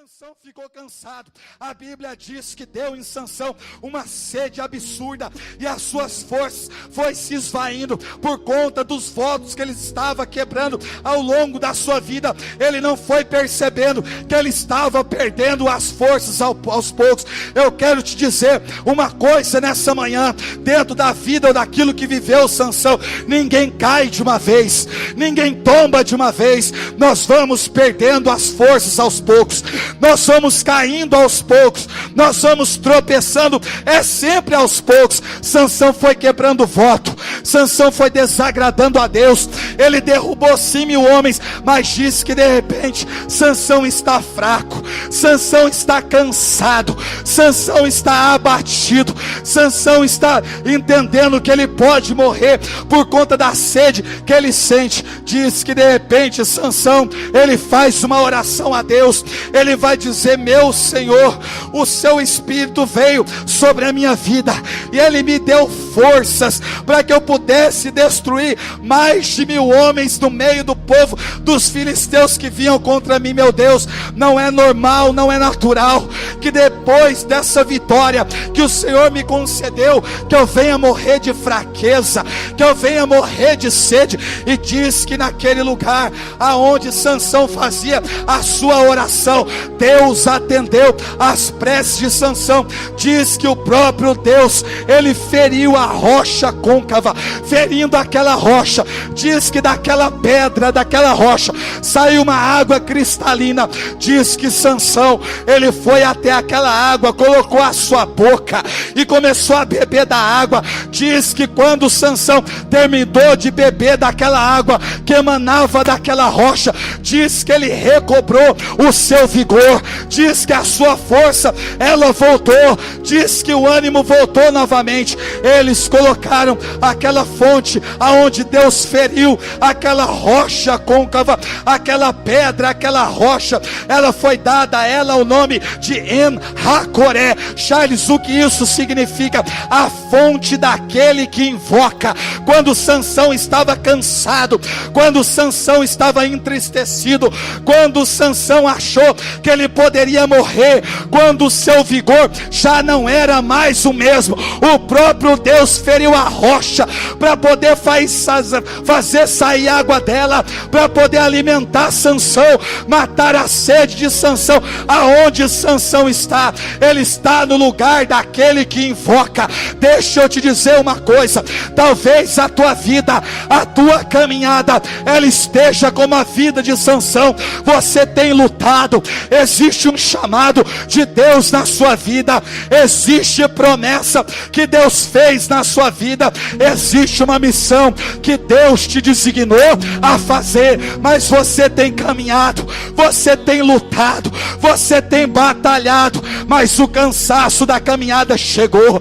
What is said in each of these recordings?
Sansão ficou cansado. A Bíblia diz que deu em Sansão uma sede absurda, e as suas forças foi se esvaindo por conta dos votos que ele estava quebrando ao longo da sua vida. Ele não foi percebendo que ele estava perdendo as forças aos poucos. Eu quero te dizer uma coisa nessa manhã, dentro da vida ou daquilo que viveu Sansão: ninguém cai de uma vez, ninguém tomba de uma vez. Nós vamos perdendo as forças aos poucos, nós vamos caindo aos poucos, nós vamos tropeçando, é sempre aos poucos. Sansão foi quebrando voto, Sansão foi desagradando a Deus, ele derrubou sim 1000 homens, mas diz que de repente Sansão está fraco, Sansão está cansado, Sansão está abatido, Sansão está entendendo que ele pode morrer por conta da sede que ele sente. Diz que de repente Sansão, ele faz uma oração a Deus, ele vai dizer: meu Senhor, o seu Espírito veio sobre a minha vida, e ele me deu forças para que eu pudesse destruir mais de 1000 homens no meio do povo dos filisteus que vinham contra mim. Meu Deus, não é normal, não é natural que depois dessa vitória que o Senhor me concedeu, que eu venha morrer de fraqueza, que eu venha morrer de sede. E diz que naquele lugar aonde Sansão fazia a sua oração, Deus atendeu as preces de Sansão. Diz que o próprio Deus, ele feriu a rocha côncava, ferindo aquela rocha. Diz que daquela pedra, daquela rocha, saiu uma água cristalina. Diz que Sansão, ele foi até aquela água, colocou a sua boca e começou a beber da água. Diz que quando Sansão terminou de beber daquela água que emanava daquela rocha, diz que ele recobrou o seu vigor, diz que a sua força, ela voltou, diz que o ânimo voltou novamente. Eles colocaram aquela fonte aonde Deus feriu aquela rocha côncava, aquela pedra, aquela rocha, ela foi dada a ela o nome de En-Hakoré. Charles, o que isso significa? A fonte daquele que invoca. Quando Sansão estava cansado, quando Sansão estava entristecido, quando Sansão achou que ele poderia morrer, quando o seu vigor já não era mais o mesmo, o próprio Deus feriu a rocha para poder fazer sair água dela, para poder alimentar Sansão, matar a sede de Sansão. Aonde Sansão está? Ele está no lugar daquele que invoca. Deixa eu te dizer uma coisa: talvez a tua vida, a tua caminhada, ela esteja como a vida de Sansão. Você tem lutado, existe um chamado de Deus na sua vida, existe promessa que Deus fez na sua vida, existe uma missão que Deus te designou a fazer, mas você tem caminhado, você tem lutado, você tem batalhado, mas o cansaço da caminhada chegou,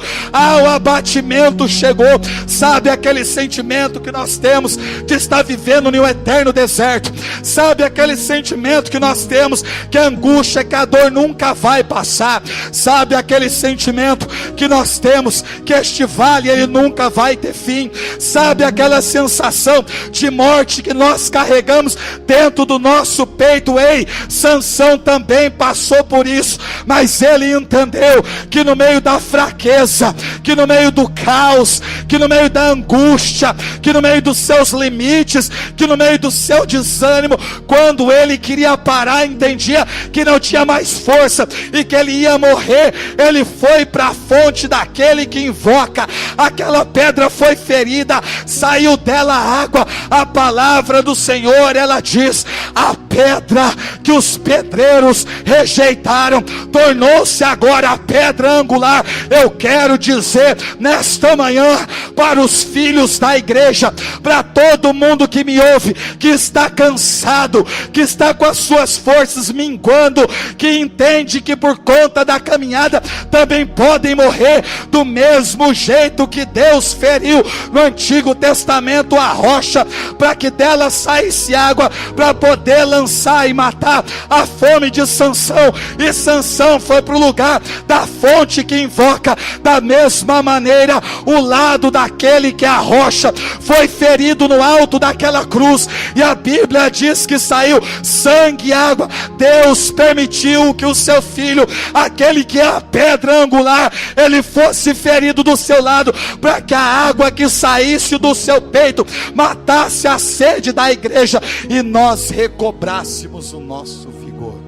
o abatimento chegou. Sabe aquele sentimento que nós temos de estar vivendo em um eterno deserto? Sabe aquele sentimento que nós temos que a angústia, que a dor nunca vai passar? Sabe aquele sentimento que nós temos que este vale, ele nunca vai ter fim? Sabe aquela sensação de morte que nós carregamos dentro do nosso peito? Ei, Sansão também passou por isso, mas ele entendeu que no meio da fraqueza, que no meio do caos, que no meio da angústia, que no meio dos seus limites, que no meio do seu desânimo, quando ele queria parar, entendia que não tinha mais força e que ele ia morrer, ele foi para a fonte daquele que invoca. Aquela pedra foi ferida, saiu dela água. A palavra do Senhor, ela diz: a pedra que os pedreiros rejeitaram tornou-se agora a pedra angular. Eu quero dizer nesta manhã para os filhos da igreja, para todo mundo que me ouve, que está cansado, que está com as suas forças minguando, que entende que por conta da caminhada também podem morrer, do mesmo jeito que Deus feriu no Antigo Testamento a rocha para que dela saísse água, para poder lançar e matar a fome de Sansão. E Sansão Sansão foi para o lugar da fonte que invoca. Da mesma maneira, o lado daquele que é a rocha foi ferido no alto daquela cruz, e a Bíblia diz que saiu sangue e água. Deus permitiu que o seu filho, aquele que é a pedra angular, ele fosse ferido do seu lado, para que a água que saísse do seu peito matasse a sede da igreja, e nós recobrássemos o nosso vigor.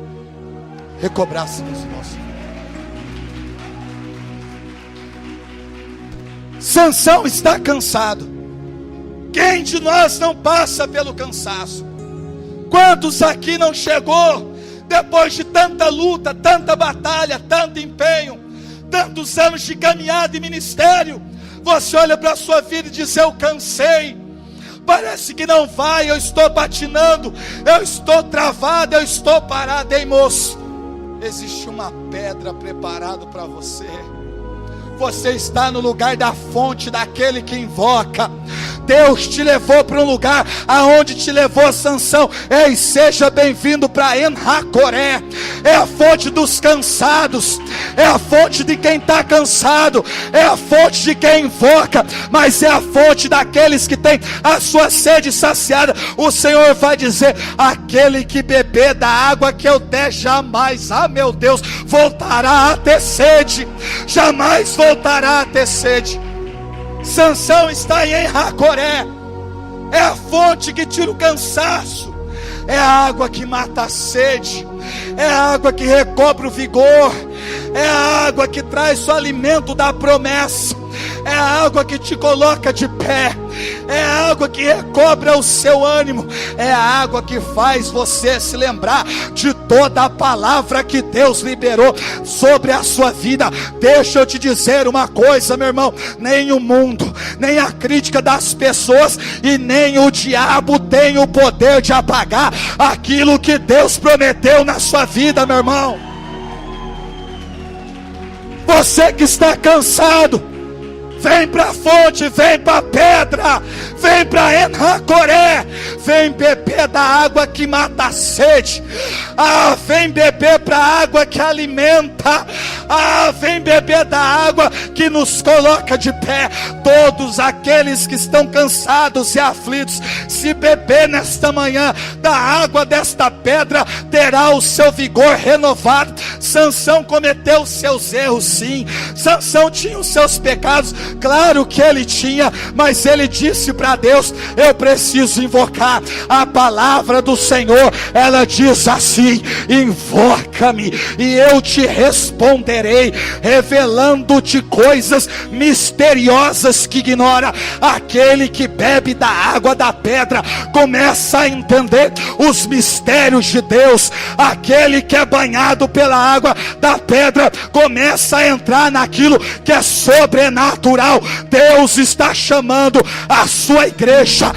Recobrássemos o nosso vigor. Sansão está cansado. Quem de nós não passa pelo cansaço? Quantos aqui não chegou depois de tanta luta, tanta batalha, tanto empenho, tantos anos de caminhada e ministério? Você olha para a sua vida e diz: eu cansei, parece que não vai, eu estou patinando, eu estou travado, eu estou parado. Ei, moço, existe uma pedra preparada para você. Você está no lugar da fonte daquele que invoca. Deus te levou para um lugar aonde te levou Sansão. Ei, seja bem-vindo para En-Hakoré. É a fonte dos cansados, é a fonte de quem está cansado, é a fonte de quem invoca, mas é a fonte daqueles que têm a sua sede saciada. O Senhor vai dizer: aquele que beber da água que eu der, jamais, meu Deus, voltará a ter sede, jamais voltará a ter sede. Sansão está em En-Hakoré. É a fonte que tira o cansaço, é a água que mata a sede, é a água que recobre o vigor, é a água que traz o alimento da promessa, é a água que te coloca de pé, é a água que recobra o seu ânimo, é a água que faz você se lembrar de toda a palavra que Deus liberou sobre a sua vida. Deixa eu te dizer uma coisa, meu irmão: nem o mundo, nem a crítica das pessoas e nem o diabo tem o poder de apagar aquilo que Deus prometeu na sua vida, meu irmão. Você que está cansado, vem para a fonte, vem para a pedra, vem para En-Hakoré, vem beber da água que mata a sede, vem beber para a água que alimenta, vem beber da água que nos coloca de pé. Todos aqueles que estão cansados e aflitos, se beber nesta manhã da água desta pedra, terá o seu vigor renovado. Sansão cometeu os seus erros, sim. Sansão tinha os seus pecados, claro que ele tinha, mas ele disse para Deus: eu preciso invocar a palavra do Senhor. Ela diz assim: invoca-me e eu te responderei, revelando-te coisas misteriosas que ignora. Aquele que bebe da água da pedra começa a entender os mistérios de Deus. Aquele que é banhado pela água da pedra começa a entrar naquilo que é sobrenatural. Deus está chamando a sua igreja,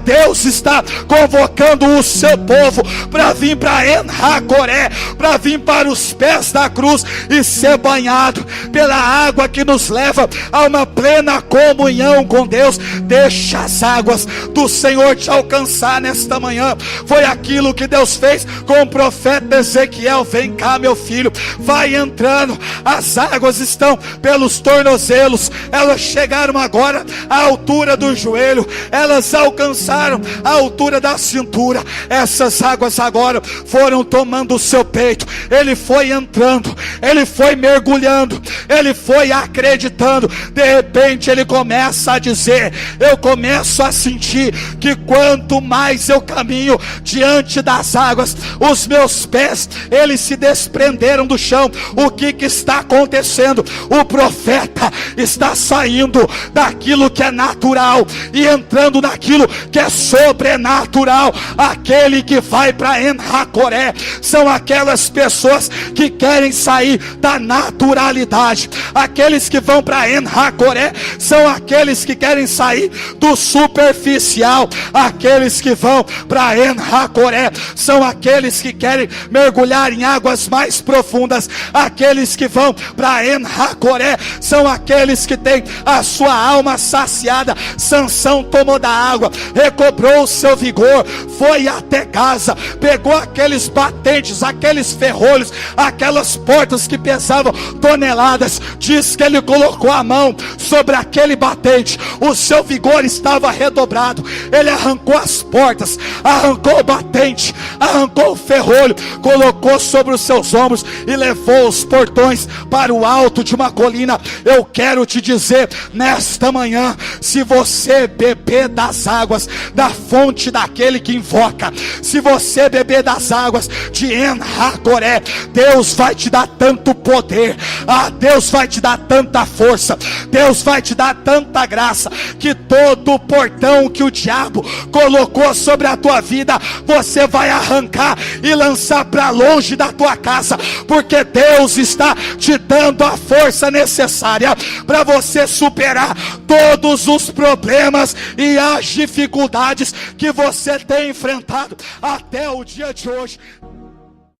Deus está convocando o seu povo para vir para En-Hakoré, para vir para os pés da cruz e ser banhado pela água que nos leva a uma plena comunhão com Deus. Deixa as águas do Senhor te alcançar nesta manhã. Foi aquilo que Deus fez com o profeta Ezequiel: vem cá, meu filho, vai entrando. As águas estão pelos tornozelos, elas chegaram agora à altura do joelho, elas alcançaram a altura da cintura. Essas águas agora foram tomando o seu peito. Ele foi entrando, ele foi mergulhando, ele foi acreditando. De repente ele começa a dizer: eu começo a sentir que quanto mais eu caminho diante das águas, os meus pés, eles se desprenderam do chão. O que está acontecendo? O profeta está saindo daquilo que é natural e entrando naquilo que é sobrenatural. Aquele que vai para En-Hakoré são aquelas pessoas que querem sair da naturalidade, aqueles aqueles que vão para En-Hakoré são aqueles que querem sair do superficial. Aqueles que vão para En-Hakoré são aqueles que querem mergulhar em águas mais profundas. Aqueles que vão para En-Hakoré são aqueles que têm a sua alma saciada. Sansão tomou da água, recobrou o seu vigor, foi até Gaza, pegou aqueles batentes, aqueles ferrolhos, aquelas portas que pesavam toneladas. Diz que ele colocou a mão sobre aquele batente, o seu vigor estava redobrado. Ele arrancou as portas, arrancou o batente, arrancou o ferrolho, colocou sobre os seus ombros e levou os portões para o alto de uma colina. Eu quero te dizer nesta manhã, se você beber das águas da fonte daquele que invoca, se você beber das águas de En-Hakoré, Deus vai te dar tanto poder, Deus vai te dar tanta força, Deus vai te dar tanta graça, que todo o portão que o diabo colocou sobre a tua vida, você vai arrancar e lançar para longe da tua casa, porque Deus está te dando a força necessária para você superar todos os problemas e as dificuldades que você tem enfrentado até o dia de hoje.